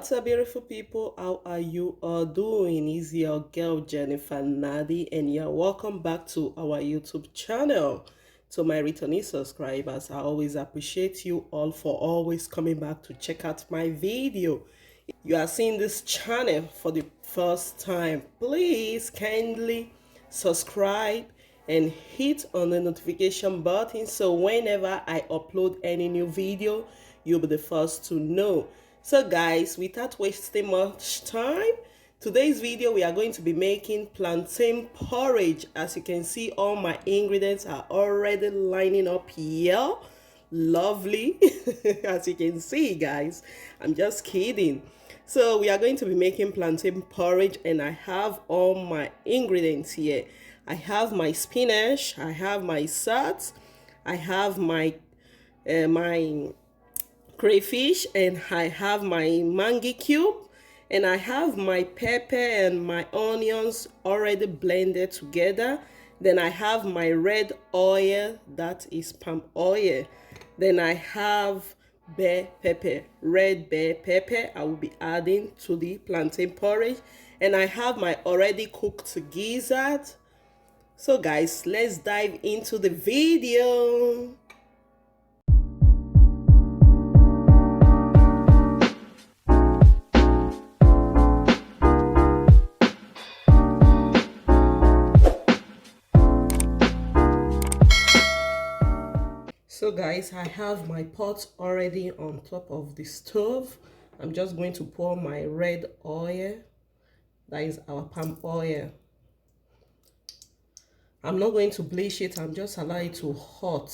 What's up, beautiful people? How are you all doing? Is your girl Jenifer Nadi, and you're welcome back to our YouTube channel. To my returning subscribers, I always appreciate you all for always coming back to check out my video. You are seeing this channel for the first time, please kindly subscribe and hit on the notification button so whenever I upload any new video, you'll be the first to know. So guys, without wasting much time, today's video we are going to be making plantain porridge. As you can see, all my ingredients are already lining up here. Lovely. As you can see, guys, I'm just kidding. So we are going to be making plantain porridge, and I have all my ingredients here. I have my spinach, I have my salt, I have my crayfish, and I have my mangi cube, and I have my pepper and my onions already blended together. Then I have my red oil, that is palm oil. Then I have bell pepper, red bell pepper. I will be adding to the plantain porridge, and I have my already cooked gizzard. So guys, let's dive into the video. So guys, I have my pot already on top of the stove. I'm just going to pour my red oil, that is our palm oil. I'm not going to bleach it, I'm just allowing it to hot.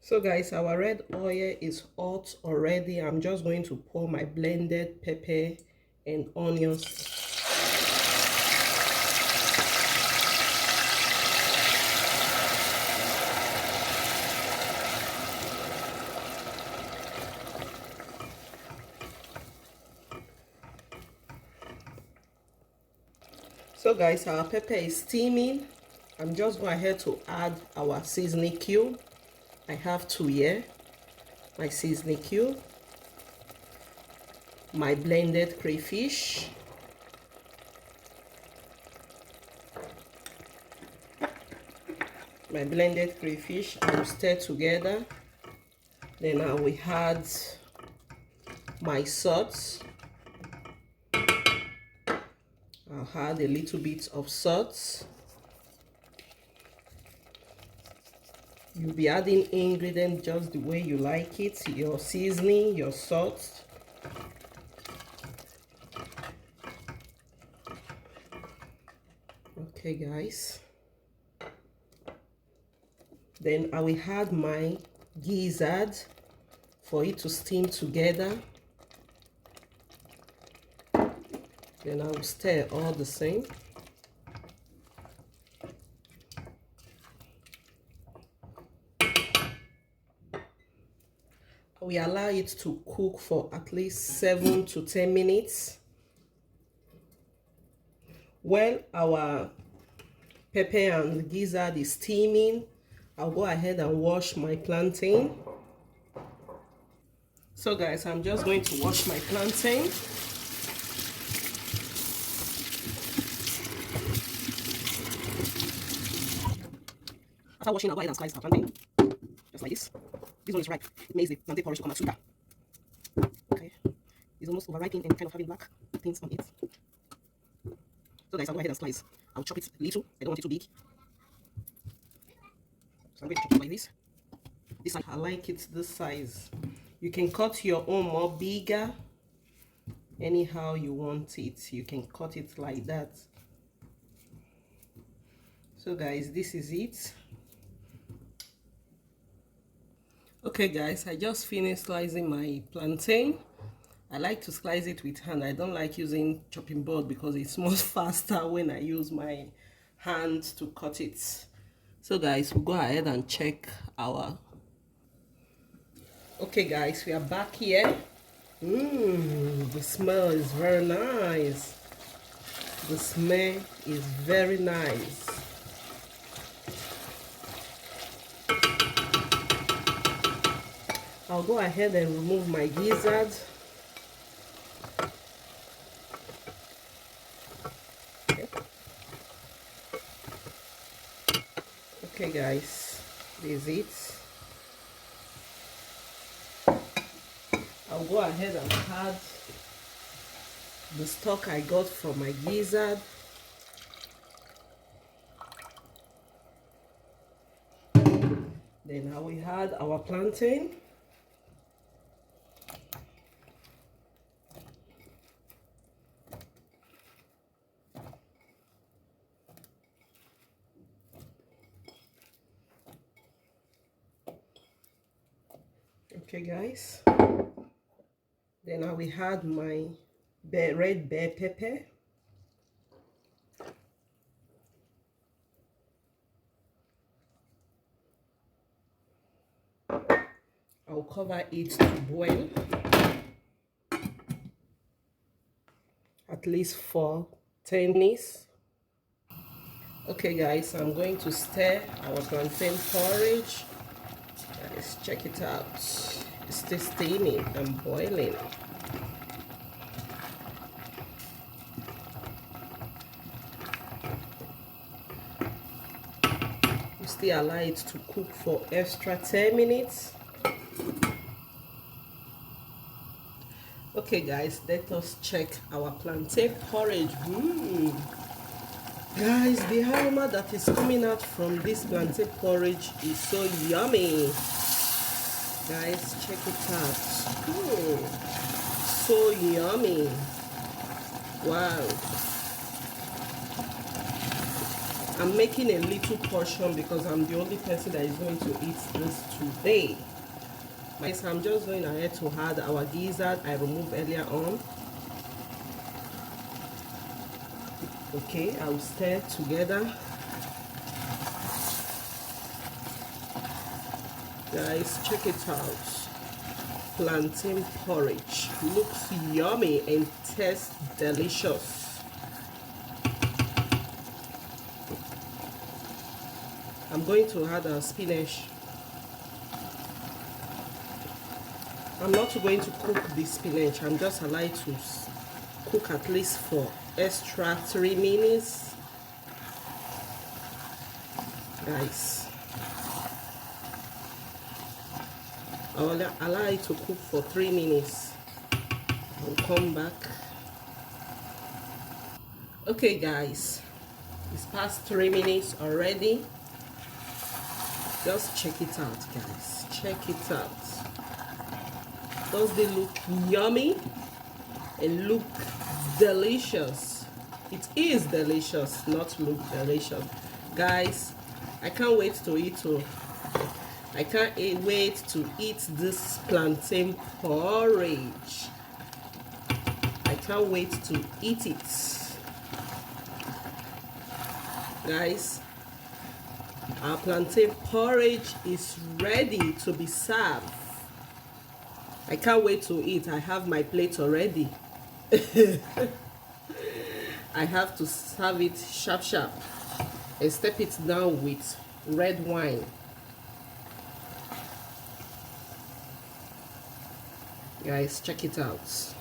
So guys, our red oil is hot already. I'm just going to pour my blended pepper and onions. So guys, our pepper is steaming. I'm just going ahead to add our seasoning cube. I have 2 here, my seasoning cube, my blended crayfish, I will stir together. Then I will add my salt. I'll add a little bit of salt. You'll be adding ingredients just the way you like it, your seasoning, your salt. Okay guys, then I will add my gizzard for it to steam together. Then I will stir all the same. We allow it to cook for at least 7 to 10 minutes. While our pepper and gizzard is steaming, I'll go ahead and wash my plantain. So guys, I'm just going to wash my plantain. After washing, I'll go ahead and slice our plantain, just like this. This one is ripe. It makes the plantain porridge to come out sweeter. Okay. It's almost overripening and kind of having black things on it. So guys, I'll go ahead and slice. I'll chop it little. I don't want it too big. So I'm going to chop it like this. This size, I like it this size. You can cut your own more bigger. Anyhow you want it. You can cut it like that. So guys, this is it. Okay guys, I just finished slicing my plantain. I like to slice it with hand. I don't like using chopping board because it's much faster when I use my hand to cut it. So guys, we'll go ahead and check our... Okay guys, we are back here. The smell is very nice. The smell is very nice. I'll go ahead and remove my gizzard. Okay guys, this is it. I'll go ahead and add the stock I got from my gizzard. Then I will add our plantain. Okay guys, then I will add my red bell pepper. I'll cover it to boil at least for 10 minutes. Okay guys, I'm going to stir our plantain porridge. Guys, check it out. It's still steaming and boiling. We still allow it to cook for extra 10 minutes. Okay guys, let us check our plantain porridge. Guys, the aroma that is coming out from this plantain porridge is so yummy. Guys, check it out. So yummy. Wow. I'm making a little portion because I'm the only person that is going to eat this today. Guys, I'm just going ahead to add our gizzard I removed earlier on. Okay, I'll stir together. Guys, check it out. Plantain porridge looks yummy and tastes delicious. I'm going to add our spinach. I'm not going to cook the spinach. I'm just allowed to cook at least for extra 3 minutes. Guys, I'll allow it to cook for 3 minutes. I'll come back. Okay guys, it's past 3 minutes already. Just check it out guys, check it out. Does they look yummy and look delicious? It is delicious, not look delicious. Guys, I can't wait to eat it. I can't wait to eat this plantain porridge. I can't wait to eat it. Guys, our plantain porridge is ready to be served. I can't wait to eat. I have my plate already. I have to serve it sharp sharp and step it down with red wine. Guys, check it out.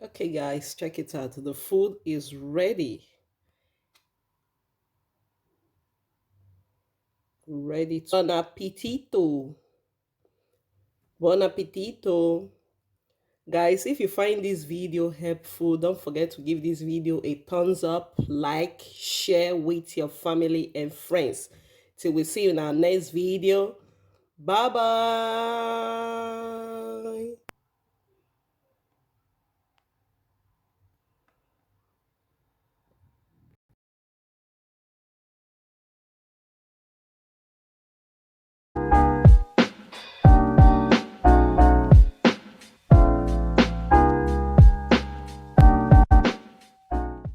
Okay guys, check it out. The food is ready. Ready to bon appetito. Bon appetito. Guys, if you find this video helpful, don't forget to give this video a thumbs up, like, share with your family and friends. Till we see you in our next video. Bye bye.